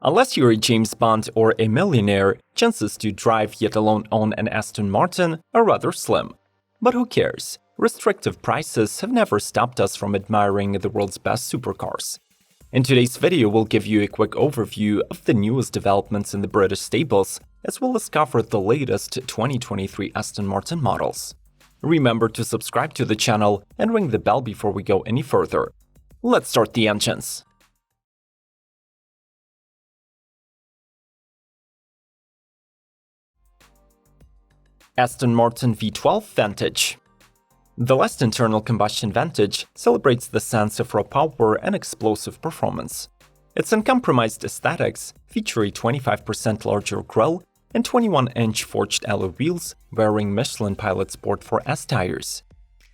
Unless you're a James Bond or a millionaire, chances to drive yet alone own an Aston Martin are rather slim. But who cares? Restrictive prices have never stopped us from admiring the world's best supercars. In today's video, we'll give you a quick overview of the newest developments in the British stables, as well as cover the latest 2023 Aston Martin models. Remember to subscribe to the channel and ring the bell before we go any further. Let's start the engines. Aston Martin V12 Vantage. The last internal combustion Vantage celebrates the sense of raw power and explosive performance. Its uncompromised aesthetics feature a 25% larger grille and 21-inch forged alloy wheels wearing Michelin Pilot Sport 4S tires.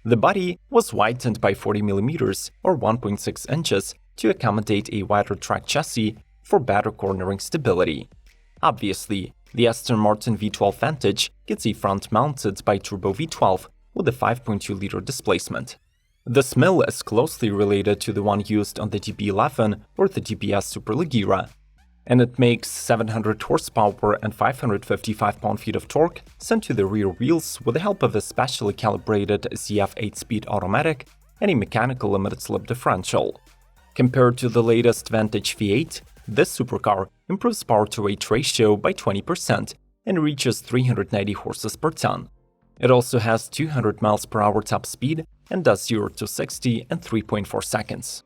The body was widened by 40mm or 1.6 inches to accommodate a wider track chassis for better cornering stability. Obviously, the Aston Martin V12 Vantage gets a front-mounted biturbo V12 with a 5.2-liter displacement. This mill is closely related to the one used on the DB11 or the DBS Superleggera, and it makes 700 horsepower and 555 pound-feet of torque sent to the rear wheels with the help of a specially calibrated ZF 8-speed automatic and a mechanical limited-slip differential. Compared to the latest Vantage V8, this supercar improves power-to-weight ratio by 20% and reaches 390 horses per ton. It also has 200 mph top speed and does 0 to 60 in 3.4 seconds.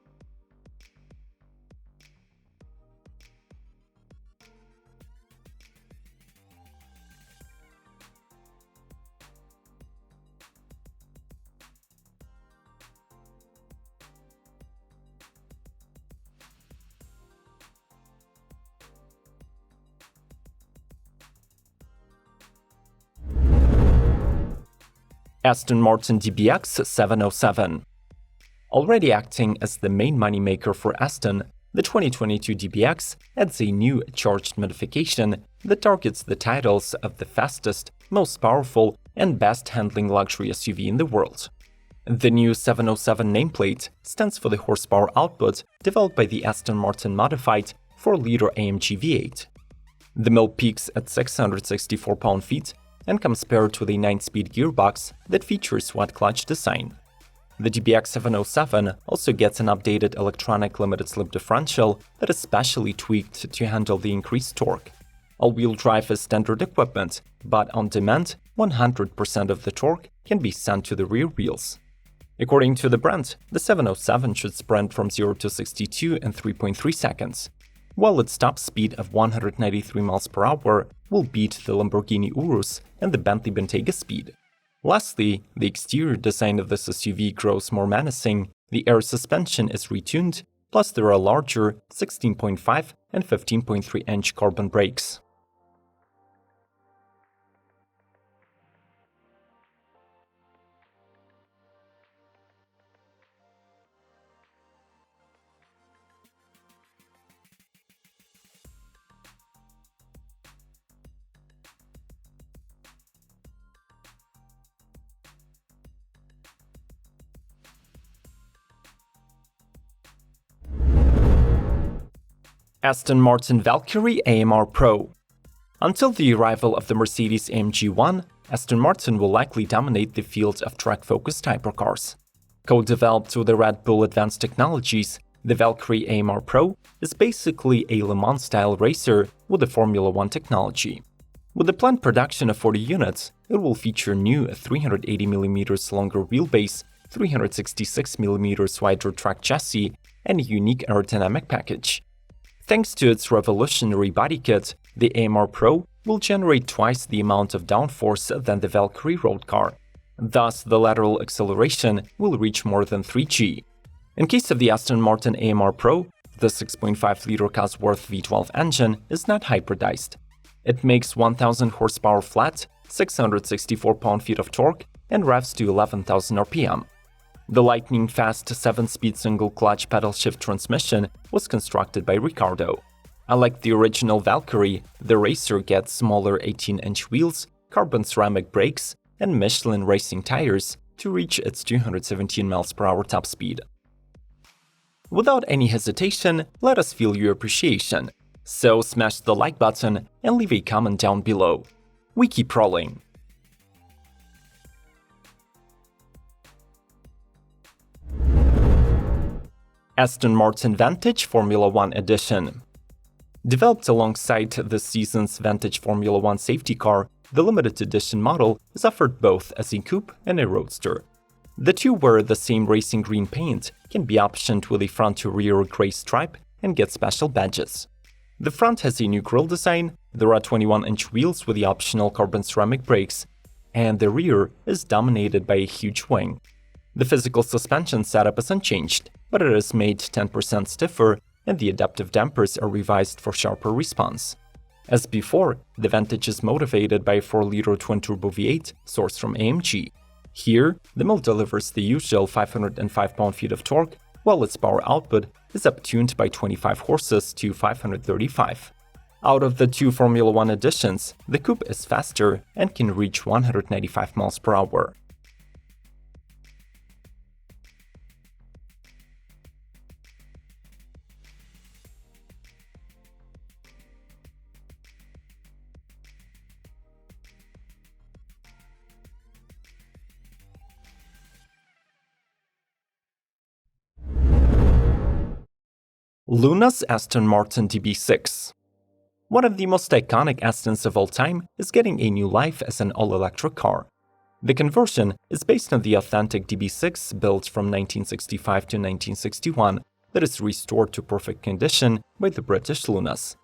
Aston Martin DBX707. Already acting as the main moneymaker for Aston, the 2022 DBX adds a new charged modification that targets the titles of the fastest, most powerful, and best-handling luxury SUV in the world. The new 707 nameplate stands for the horsepower output developed by the Aston Martin modified 4-liter AMG V8. The mill peaks at 664 pound-feet and comes paired with a 9-speed gearbox that features wet clutch design. The DBX707 also gets an updated electronic limited-slip differential that is specially tweaked to handle the increased torque. All-wheel drive is standard equipment, but on demand, 100% of the torque can be sent to the rear wheels. According to the brand, the 707 should sprint from 0 to 62 in 3.3 seconds, while its top speed of 193 mph will beat the Lamborghini Urus and the Bentley Bentayga speed. Lastly, the exterior design of this SUV grows more menacing, the air suspension is retuned, plus there are larger 16.5 and 15.3-inch carbon brakes. Aston Martin Valkyrie AMR Pro. Until the arrival of the Mercedes-AMG 1, Aston Martin will likely dominate the field of track-focused hypercars. Co-developed with the Red Bull Advanced Technologies, the Valkyrie AMR Pro is basically a Le Mans-style racer with the Formula 1 technology. With the planned production of 40 units, it will feature new 380mm longer wheelbase, 366mm wider track chassis, and a unique aerodynamic package. Thanks to its revolutionary body kit, the AMR Pro will generate twice the amount of downforce than the Valkyrie road car. Thus, the lateral acceleration will reach more than 3G. In case of the Aston Martin AMR Pro, the 6.5-liter Cosworth V12 engine is not hybridized. It makes 1000 horsepower flat, 664 pound-feet of torque, and revs to 11,000 RPM. The lightning-fast 7-speed single-clutch pedal-shift transmission was constructed by Ricardo. Unlike the original Valkyrie, the racer gets smaller 18-inch wheels, carbon ceramic brakes, and Michelin racing tires to reach its 217 mph top speed. Without any hesitation, let us feel your appreciation. So smash the like button and leave a comment down below. We keep rolling. Aston Martin Vantage Formula 1 Edition. Developed alongside this season's Vantage Formula 1 safety car, the limited edition model is offered both as a coupe and a roadster. The two wear the same racing green paint, can be optioned with a front-to-rear grey stripe, and get special badges. The front has a new grille design, there are 21-inch wheels with the optional carbon ceramic brakes, and the rear is dominated by a huge wing. The physical suspension setup is unchanged, but it is made 10% stiffer, and the adaptive dampers are revised for sharper response. As before, the Vantage is motivated by a 4-liter twin-turbo V8 sourced from AMG. Here, the mill delivers the usual 505 pound-feet of torque, while its power output is up-tuned by 25 horses to 535. Out of the two Formula 1 editions, the coupe is faster and can reach 195 miles per hour. Luna's Aston Martin DB6. One of the most iconic Astons of all time is getting a new life as an all-electric car. The conversion is based on the authentic DB6 built from 1965 to 1961 that is restored to perfect condition by the British Lunas.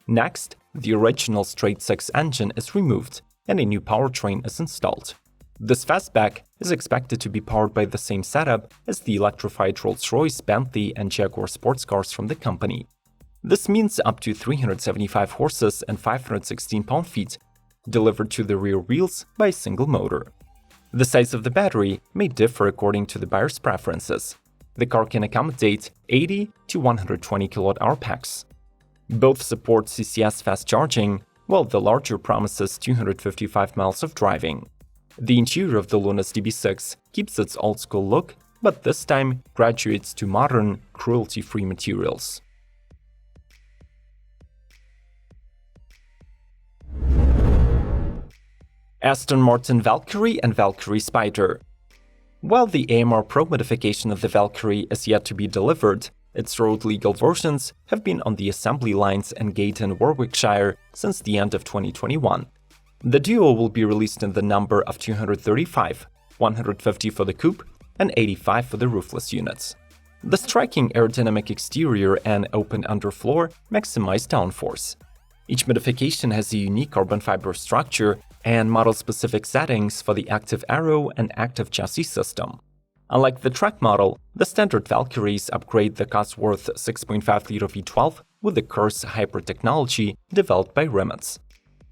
Next, the original straight-six engine is removed and a new powertrain is installed. This fastback is expected to be powered by the same setup as the electrified Rolls-Royce, Bentley, and Jaguar sports cars from the company. This means up to 375 horses and 516 pound-feet, delivered to the rear wheels by a single motor. The size of the battery may differ according to the buyer's preferences. The car can accommodate 80 to 120 kWh packs. Both support CCS fast charging, while the larger promises 255 miles of driving. The interior of the Luna's DB6 keeps its old-school look, but this time graduates to modern, cruelty-free materials. Aston Martin Valkyrie and Valkyrie Spider. While the AMR Pro modification of the Valkyrie is yet to be delivered, its road-legal versions have been on the assembly lines in Gaydon, Warwickshire since the end of 2021. The duo will be released in the number of 235, 150 for the coupe, and 85 for the roofless units. The striking aerodynamic exterior and open underfloor maximize downforce. Each modification has a unique carbon fiber structure and model-specific settings for the active aero and active chassis system. Unlike the track model, the standard Valkyries upgrade the Cosworth 6.5-liter V12 with the Curse hybrid technology developed by Refinements.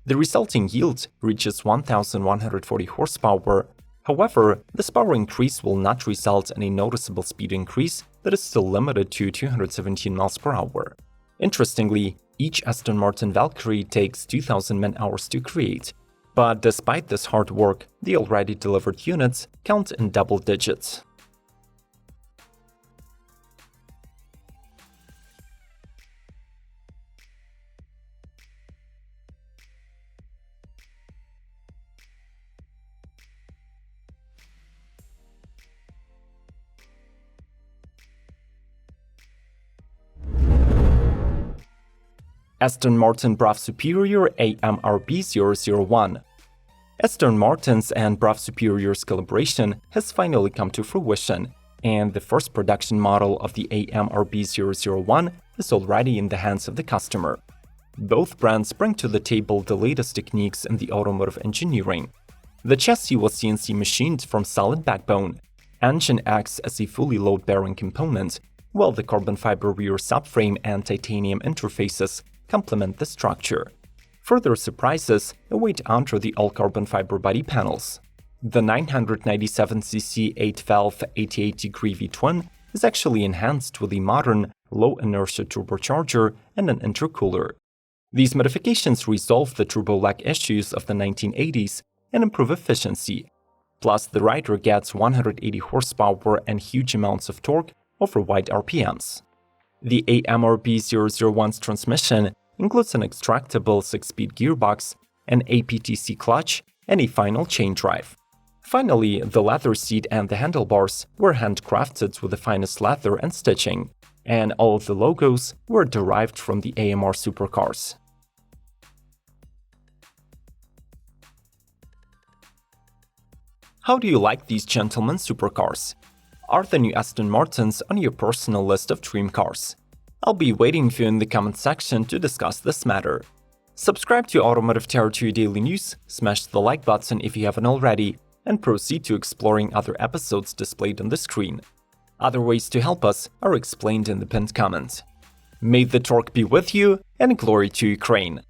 The resulting yield reaches 1,140 horsepower. However, this power increase will not result in a noticeable speed increase that is still limited to 217 miles per hour. Interestingly, each Aston Martin Valkyrie takes 2,000 man-hours to create, but despite this hard work, the already delivered units count in double digits. Aston Martin BRAV Superior AMRB001. Aston Martin's and BRAV Superior's collaboration has finally come to fruition, and the first production model of the AMRB001 is already in the hands of the customer. Both brands bring to the table the latest techniques in the automotive engineering. The chassis was CNC machined from solid backbone. Engine acts as a fully load-bearing component, while the carbon fiber rear subframe and titanium interfaces complement the structure. Further surprises await under the all-carbon fiber body panels. The 997cc 8-valve 88-degree V12 is actually enhanced with a modern, low-inertia turbocharger and an intercooler. These modifications resolve the turbo lag issues of the 1980s and improve efficiency. Plus, the rider gets 180 horsepower and huge amounts of torque over wide RPMs. The AMRB001's transmission includes an extractable 6-speed gearbox, an APTC clutch, and a final chain drive. Finally, the leather seat and the handlebars were handcrafted with the finest leather and stitching, and all of the logos were derived from the AMR supercars. How do you like these gentlemen supercars? Are the new Aston Martins on your personal list of dream cars? I'll be waiting for you in the comment section to discuss this matter. Subscribe to Automotive Territory Daily News, smash the like button if you haven't already, and proceed to exploring other episodes displayed on the screen. Other ways to help us are explained in the pinned comment. May the torque be with you, and glory to Ukraine!